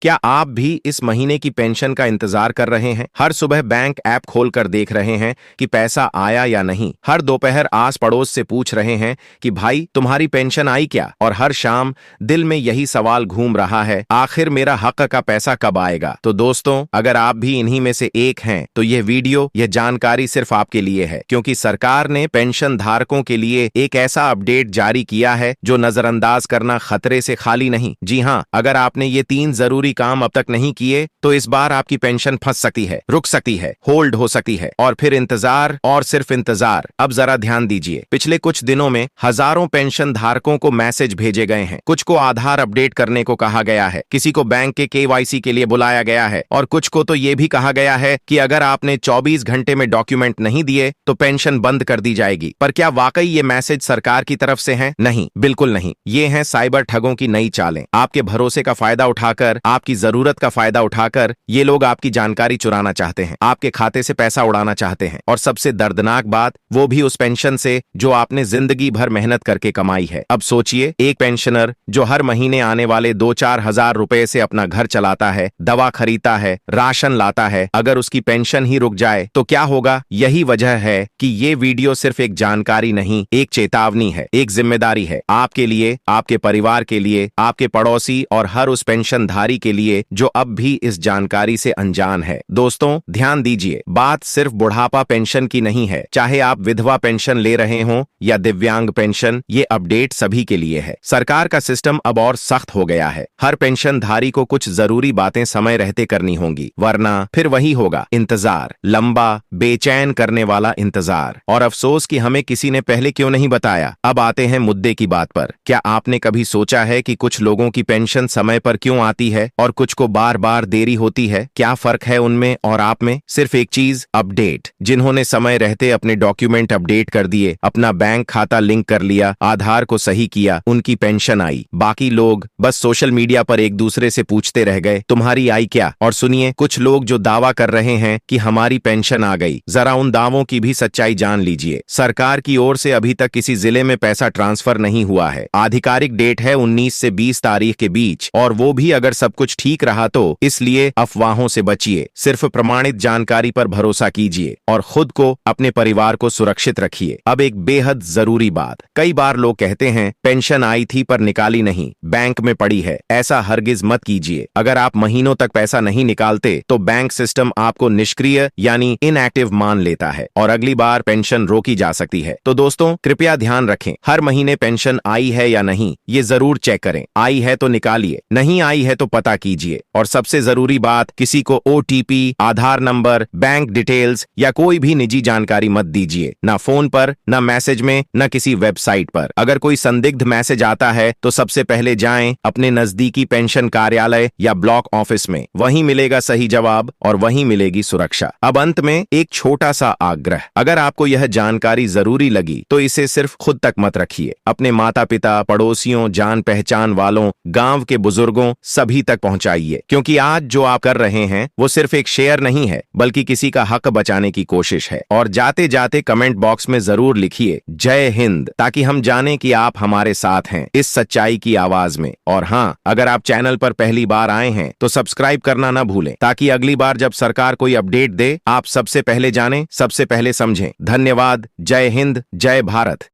क्या आप भी इस महीने की पेंशन का इंतजार कर रहे हैं? हर सुबह बैंक ऐप खोलकर देख रहे हैं कि पैसा आया या नहीं। हर दोपहर आस पड़ोस से पूछ रहे हैं कि भाई तुम्हारी पेंशन आई क्या? और हर शाम दिल में यही सवाल घूम रहा है, आखिर मेरा हक का पैसा कब आएगा? तो दोस्तों, अगर आप भी इन्हीं में से एक हैं, तो यह वीडियो, यह जानकारी सिर्फ आपके लिए है, क्योंकि सरकार ने पेंशन धारकों के लिए एक ऐसा अपडेट जारी किया है जो नजरअंदाज करना खतरे से खाली नहीं। जी हाँ, अगर आपने ये 3 जरूरी काम अब तक नहीं किए तो इस बार आपकी पेंशन फंस सकती है, रुक सकती है, होल्ड हो सकती है, और फिर इंतजार और सिर्फ इंतजार। अब जरा ध्यान दीजिए, पिछले कुछ दिनों में हजारों पेंशन धारकों को मैसेज भेजे गए हैं। कुछ को आधार अपडेट करने को कहा गया है, किसी को बैंक के KYC के लिए बुलाया गया है, और कुछ को तो ये भी कहा गया है कि अगर आपने 24 घंटे में डॉक्यूमेंट नहीं दिए तो पेंशन बंद कर दी जाएगी। पर क्या वाकई ये मैसेज सरकार की तरफ से है? नहीं, बिल्कुल नहीं। ये हैं साइबर ठगों की नई चालें। आपके भरोसे का फायदा उठाकर, आपकी जरूरत का फायदा उठाकर ये लोग आपकी जानकारी चुराना चाहते हैं, आपके खाते से पैसा उड़ाना चाहते हैं, और सबसे दर्दनाक बात, वो भी उस पेंशन से जो आपने जिंदगी भर मेहनत करके कमाई है। अब सोचिए, एक पेंशनर जो हर महीने आने वाले 2-4 हजार रुपए से अपना घर चलाता है, दवा खरीदता है, राशन लाता है, अगर उसकी पेंशन ही रुक जाए तो क्या होगा? यही वजह है कि ये वीडियो सिर्फ एक जानकारी नहीं, एक चेतावनी है, एक जिम्मेदारी है, आपके लिए, आपके परिवार के लिए, आपके पड़ोसी और हर उस पेंशनधारी के लिए जो अब भी इस जानकारी से अनजान है। दोस्तों, ध्यान दीजिए, बात सिर्फ बुढ़ापा पेंशन की नहीं है। चाहे आप विधवा पेंशन ले रहे हो या दिव्यांग पेंशन, ये अपडेट सभी के लिए है। सरकार का सिस्टम अब और सख्त हो गया है। हर पेंशनधारी को कुछ जरूरी बातें समय रहते करनी होंगी, वरना फिर वही होगा, इंतजार, लंबा, बेचैन करने वाला इंतजार। और अफसोस कि हमें किसी ने पहले क्यों नहीं बताया। अब आते हैं मुद्दे की बात पर। क्या आपने कभी सोचा है कि कुछ लोगों की पेंशन समय पर क्यों आती है और कुछ को बार बार देरी होती है? क्या फर्क है उनमें और आप में? सिर्फ एक चीज, अपडेट। जिन्होंने समय रहते अपने डॉक्यूमेंट अपडेट कर दिए, अपना बैंक खाता लिंक कर लिया, आधार को सही किया, उनकी पेंशन आई। बाकी लोग बस सोशल मीडिया पर एक दूसरे से पूछते रह गए, तुम्हारी आई क्या? और सुनिए, कुछ लोग जो दावा कर रहे हैं कि हमारी पेंशन आ गई, जरा उन दावों की भी सच्चाई जान लीजिए। सरकार की ओर से अभी तक किसी जिले में पैसा ट्रांसफर नहीं हुआ है। आधिकारिक डेट है 19 से 20 तारीख के बीच, और वो भी अगर सब कुछ ठीक रहा तो। इसलिए अफवाहों से बचिए, सिर्फ प्रमाणित जानकारी पर भरोसा कीजिए और खुद को, अपने परिवार को सुरक्षित रखिए। अब एक बेहद जरूरी बात, कई बार लोग कहते हैं पेंशन आई थी पर निकाली नहीं, बैंक में पड़ी है। ऐसा हरगिज मत कीजिए। अगर आप महीनों तक पैसा नहीं निकालते तो बैंक सिस्टम आपको निष्क्रिय यानी इनएक्टिव मान लेता है और अगली बार पेंशन रोकी जा सकती है। तो दोस्तों, कृपया ध्यान रखें, हर महीने पेंशन आई है या नहीं, ये जरूर चेक करें। आई है तो निकालिए, नहीं आई है तो पता कीजिए। और सबसे जरूरी बात, किसी को OTP, आधार नंबर, बैंक डिटेल्स या कोई भी निजी जानकारी मत दीजिए, ना फोन पर, ना मैसेज में, ना किसी वेबसाइट पर। अगर कोई संदिग्ध मैसेज आता है तो सबसे पहले जाएं अपने नजदीकी पेंशन कार्यालय या ब्लॉक ऑफिस में, वहीं मिलेगा सही जवाब और वहीं मिलेगी सुरक्षा। अब अंत में एक छोटा सा आग्रह, अगर आपको यह जानकारी जरूरी लगी तो इसे सिर्फ खुद तक मत रखिए, अपने माता पिता, पड़ोसियों, जान पहचान वालों, गांव के बुजुर्गों, सभी तक पहुंचाइए, क्योंकि आज जो आप कर रहे हैं वो सिर्फ एक शेयर नहीं है, बल्कि किसी का हक बचाने की कोशिश है। और जाते जाते कमेंट बॉक्स में जरूर लिखिए जय हिंद, ताकि हम जाने कि आप हमारे साथ हैं इस सच्चाई की आवाज में। और हाँ, अगर आप चैनल पर पहली बार आए हैं तो सब्सक्राइब करना ना भूलें, ताकि अगली बार जब सरकार कोई अपडेट दे, आप सबसे पहले जानें, सबसे पहले समझें। धन्यवाद। जय हिंद, जय भारत।